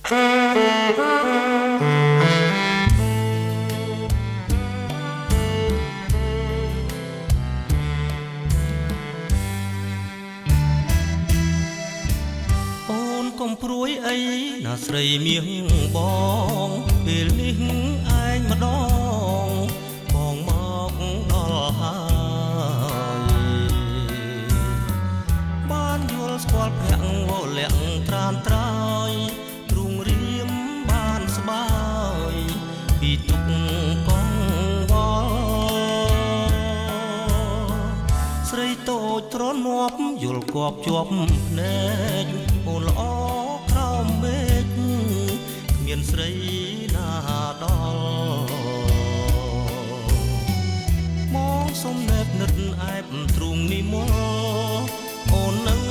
អូនកុំព្រួយអីណាស្រីមាសបងពេលនេះឯងម្ដងបងមកដល់ហើយបានយល់ស្គាល់ភ័ក្រវលាក់ត្រានត្រើយទ្រូងរៀមបានស្បើយពីទុកកងវល់ស្រីតូចទ្រនាប់យល់គប់ជាប់ភ្នែកអូនល្អក្រោមមេឃគ្មានស្រីណាដល់មកសុំណែបនិតអែបទ្រូងនិមលអូននឹង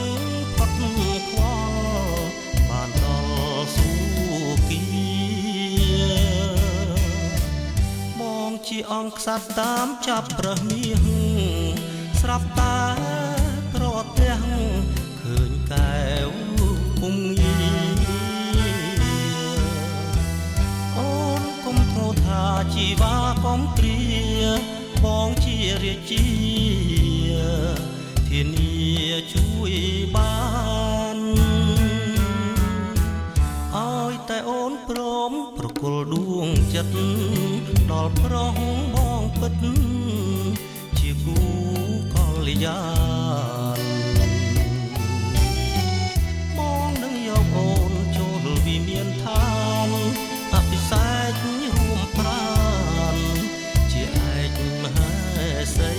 ផុតខ្វល់បានដល់សុគីបងជាអង្គក្សត្រតាមចាប់ប្រះមាសស្រាប់តែប្រទះឃើញកែវពុំងាអូនកុំធ្ងោថាជីវាកំព្រាបងជារាជាធានាជួយបានឲ្យតែអូនព្រមប្រគល់ដួងចិត្តដល់ប្រុសបងពិតជាគូកល្យានបងនឹងយកអូនចូលវិមានឋានអភិសេករួមប្រានជាឯកមហេសី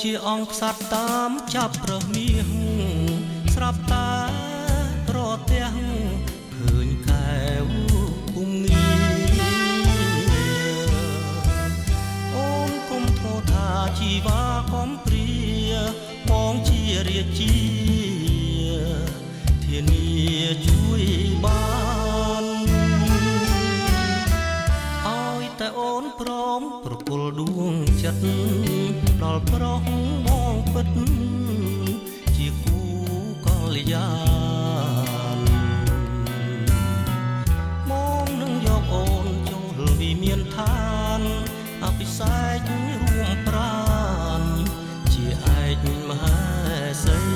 ជាអង្គក្សត្រតាមចាប់ប្រះមាសស្រាប់តែប្រទះឃើញកែវពុំងាអូនកុំធ្ងោថាជីវាកំព្រាបងជារាជាធានាជួយបានឲ្យតែអូនព្រមប្រគល់ដួងចិត្តដល់ប្រុសបងពិតជាគូកល្យានមកនឹងយកអូនចូលវិមានឋានអភិសេករួមប្រានជាឯកមហេសី